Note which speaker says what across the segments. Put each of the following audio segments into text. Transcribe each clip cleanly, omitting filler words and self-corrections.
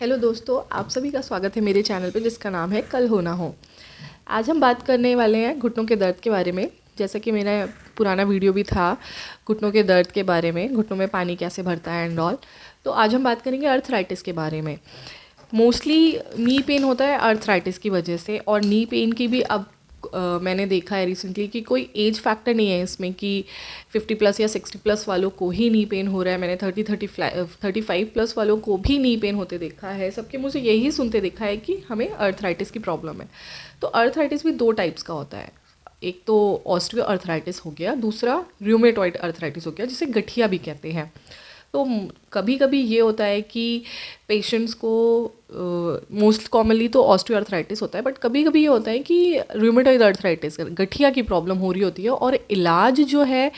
Speaker 1: Hello दोस्तों, आप सभी का स्वागत है मेरे चैनल पे जिसका नाम है कल हो ना हो। आज हम बात करने वाले हैं घुटनों के दर्द के बारे में। जैसा कि मेरा पुराना वीडियो भी था घुटनों के दर्द के बारे में, घुटनों में पानी कैसे भरता है एंड ऑल। तो आज हम बात करेंगे अर्थराइटिस के बारे में। मोस्टली नी पेन होता है अर्थराइटिस की वजह से, और नी पेन की भी अब मैंने देखा है रिसेंटली कि कोई एज फैक्टर नहीं है इसमें कि 50+ या 60+ वालों को ही नी पेन हो रहा है। मैंने 35+ वालों को भी नी पेन होते देखा है। सबके मुझे यही सुनते देखा है कि हमें अर्थराइटिस की प्रॉब्लम है। तो अर्थराइटिस भी दो टाइप्स का होता है। एक तो ऑस्टियो अर्थराइटिस हो गया, दूसरा रूमेटॉइड अर्थराइटिस हो गया, जिसे गठिया भी कहते हैं। तो कभी कभी ये होता है कि पेशेंट्स को मोस्ट कॉमनली तो ऑस्टियोआर्थराइटिस होता है, बट कभी कभी ये होता है कि रूमेटॉइड अर्थराइटिस गठिया की प्रॉब्लम हो रही होती है और इलाज जो है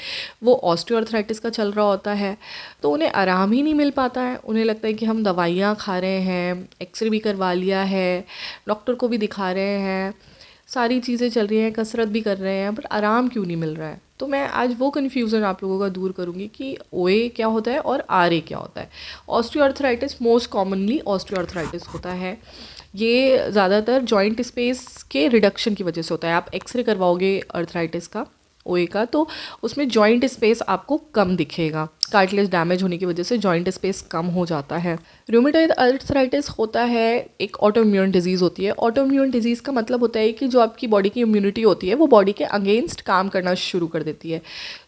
Speaker 1: वो ऑस्टियोआर्थराइटिस का चल रहा होता है। तो उन्हें आराम ही नहीं मिल पाता है। उन्हें लगता है कि हम दवाइयाँ खा रहे हैं, एक्सरे भी करवा लिया है, डॉक्टर को भी दिखा रहे हैं, सारी चीज़ें चल रही हैं, कसरत भी कर रहे हैं, बट आराम क्यों नहीं मिल रहा है। तो मैं आज वो कन्फ्यूज़न आप लोगों का दूर करूँगी कि ओए क्या होता है और आर क्या होता है। ऑस्टियोआर्थराइटिस मोस्ट कॉमनली ऑस्टियोआर्थराइटिस होता है। ये ज़्यादातर जॉइंट स्पेस के रिडक्शन की वजह से होता है। आप एक्सरे करवाओगे अर्थराइटिस का, ओए का, तो उसमें जॉइंट स्पेस आपको कम दिखेगा। कार्टिलेज डैमेज होने की वजह से जॉइंट स्पेस कम हो जाता है। रूमेटॉइड अर्थराइटिस होता है एक ऑटोइम्यून डिजीज़ होती है। ऑटोइम्यून डिजीज़ का मतलब होता है कि जो आपकी बॉडी की इम्यूनिटी होती है वो बॉडी के अगेंस्ट काम करना शुरू कर देती है।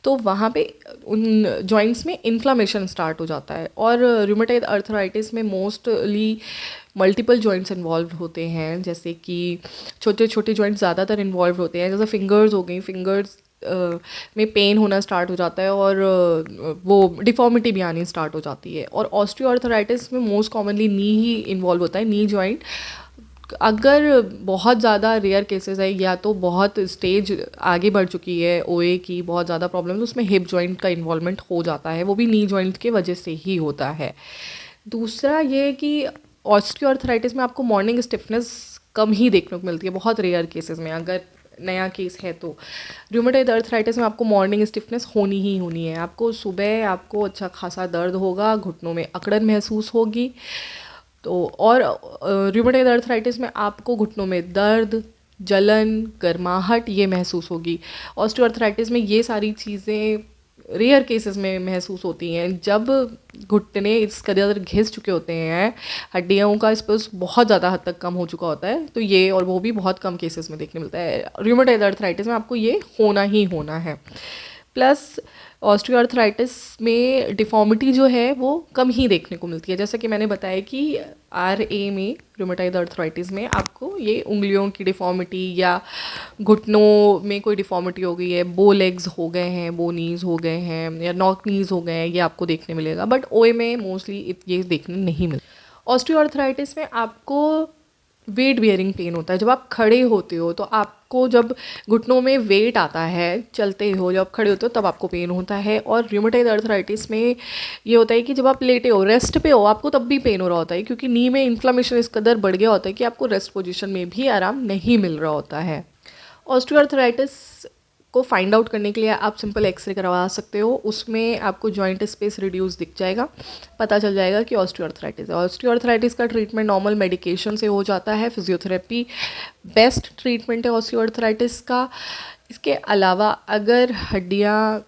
Speaker 1: तो वहाँ पे उन जॉइंट्स में इन्फ्लामेशन स्टार्ट हो जाता है। और रूमेटॉइड अर्थराइटिस में मोस्टली मल्टीपल जॉइंट्स इन्वॉल्व होते हैं, जैसे कि छोटे छोटे जॉइंट्स ज़्यादातर इन्वॉल्व होते हैं। जैसे फिंगर्स हो गई, फिंगर्स में पेन होना स्टार्ट हो जाता है और वो डिफॉर्मिटी भी आनी स्टार्ट हो जाती है। और ऑस्टियोआर्थराइटिस में मोस्ट कॉमनली नी ही इन्वॉल्व होता है, नी जॉइंट। अगर बहुत ज़्यादा रेयर केसेस है या तो बहुत स्टेज आगे बढ़ चुकी है ओए की, बहुत ज़्यादा प्रॉब्लम, तो उसमें हिप जॉइंट का इन्वॉल्वमेंट हो जाता है, वो भी नी जॉइंट के वजह से ही होता है। दूसरा ये कि ऑस्टियोआर्थराइटिस में आपको मॉर्निंग स्टिफनेस कम ही देखने को मिलती है, बहुत रेयर केसेस में। अगर नया केस है तो रूमेटॉइड अर्थराइटिस में आपको मॉर्निंग स्टिफनेस होनी ही होनी है। आपको सुबह आपको अच्छा खासा दर्द होगा, घुटनों में अकड़न महसूस होगी। तो और रूमेटॉइड अर्थराइटिस में आपको घुटनों में दर्द, जलन, गर्माहट ये महसूस होगी। ऑस्टियोआर्थराइटिस में ये सारी चीज़ें रेयर केसेस में महसूस होती हैं जब घुटने इस कदर घिस चुके होते हैं, हड्डियों का स्पेस बहुत ज़्यादा हद तक कम हो चुका होता है। तो ये, और वो भी बहुत कम केसेस में देखने मिलता है। रूमेटॉइड अर्थराइटिस में आपको ये होना ही होना है। प्लस ऑस्टियोआर्थराइटिस में डिफॉर्मिटी जो है वो कम ही देखने को मिलती है। जैसा कि मैंने बताया कि RA में, रूमेटॉइड अर्थराइटिस में, आपको ये उंगलियों की डिफॉर्मिटी या घुटनों में कोई डिफॉर्मिटी हो गई है, बो लेग्स हो गए हैं, बो नीज हो गए हैं, या नॉक नीज हो गए हैं, ये आपको देखने मिलेगा। बट ओए में मोस्टली ये देखने नहीं मिलता। ऑस्टियोआर्थराइटिस में आपको वेट बियरिंग पेन होता है। जब आप खड़े होते हो तो आपको, जब घुटनों में वेट आता है, चलते हो, जब खड़े होते हो तब आपको पेन होता है। और रूमेटॉइड अर्थराइटिस में ये होता है कि जब आप लेटे हो, रेस्ट पे हो, आपको तब भी पेन हो रहा होता है, क्योंकि नी में इन्फ्लामेशन इस कदर बढ़ गया होता है कि आपको रेस्ट पोजीशन में भी आराम नहीं मिल रहा होता है। ऑस्टियोआर्थराइटिस को फाइंड आउट करने के लिए आप सिंपल एक्सरे करवा सकते हो। उसमें आपको जॉइंट स्पेस रिड्यूस दिख जाएगा, पता चल जाएगा कि ऑस्टियोआर्थराइटिस है। ऑस्टियोआर्थराइटिस का ट्रीटमेंट नॉर्मल मेडिकेशन से हो जाता है। फिजियोथेरेपी बेस्ट ट्रीटमेंट है ऑस्टियोआर्थराइटिस का। इसके अलावा अगर हड्डियाँ,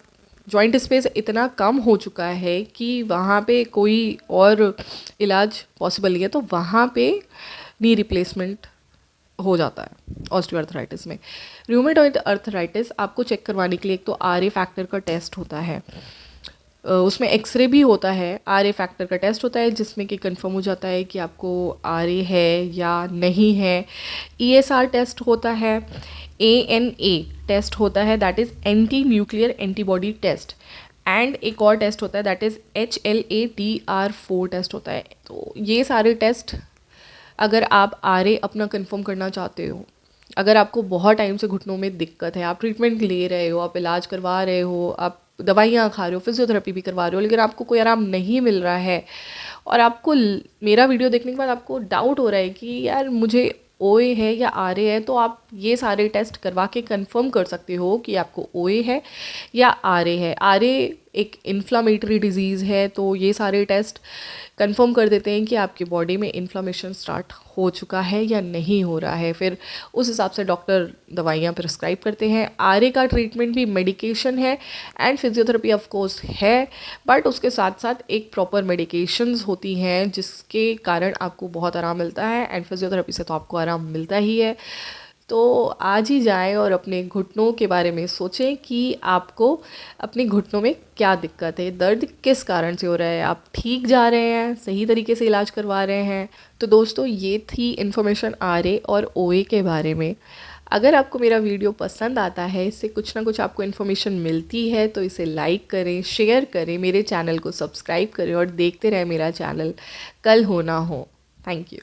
Speaker 1: जॉइंट स्पेस इतना कम हो चुका है कि वहाँ पे कोई और इलाज पॉसिबल नहीं है, तो वहाँ पे नी रिप्लेसमेंट हो जाता है ऑस्टियोआर्थराइटिस में। रूमेटॉइड अर्थराइटिस आपको चेक करवाने के लिए एक तो RA फैक्टर का टेस्ट होता है, उसमें एक्सरे भी होता है। RA फैक्टर का टेस्ट होता है जिसमें कि कंफर्म हो जाता है कि आपको RA है या नहीं है। ESR टेस्ट होता है। ANA टेस्ट होता है, that is anti nuclear antibody test. And एक और टेस्ट होता है, दैट इज़ HLA-DR4 टेस्ट होता है। तो ये सारे टेस्ट, अगर आप RA अपना कंफर्म करना चाहते हो, अगर आपको बहुत टाइम से घुटनों में दिक्कत है, आप ट्रीटमेंट ले रहे हो, आप इलाज करवा रहे हो, आप दवाइयाँ खा रहे हो, फिजियोथेरेपी भी करवा रहे हो, लेकिन आपको कोई आराम नहीं मिल रहा है, और आपको मेरा वीडियो देखने के बाद आपको डाउट हो रहा है कि यार मुझे ओए है या RA है, तो आप ये सारे टेस्ट करवा के कंफर्म कर सकते हो कि आपको ओए है या RA है। RA एक इन्फ्लामेटरी डिजीज़ है, तो ये सारे टेस्ट कंफर्म कर देते हैं कि आपकी बॉडी में इन्फ्लामेशन स्टार्ट हो चुका है या नहीं हो रहा है। फिर उस हिसाब से डॉक्टर दवाइयाँ प्रिस्क्राइब करते हैं। आरए का ट्रीटमेंट भी मेडिकेशन है एंड फिजियोथेरेपी ऑफ कोर्स है, बट उसके साथ साथ एक प्रॉपर मेडिकेशंस होती हैं जिसके कारण आपको बहुत आराम मिलता है, एंड फिजियोथेरेपी से तो आपको आराम मिलता ही है। तो आज ही जाएं और अपने घुटनों के बारे में सोचें कि आपको अपने घुटनों में क्या दिक्कत है, दर्द किस कारण से हो रहा है, आप ठीक जा रहे हैं, सही तरीके से इलाज करवा रहे हैं। तो दोस्तों, ये थी इन्फॉर्मेशन आरए और ओए के बारे में। अगर आपको मेरा वीडियो पसंद आता है, इससे कुछ ना कुछ आपको इन्फॉर्मेशन मिलती है, तो इसे लाइक करें, शेयर करें, मेरे चैनल को सब्सक्राइब करें और देखते रहें मेरा चैनल कल हो ना हो। Thank you.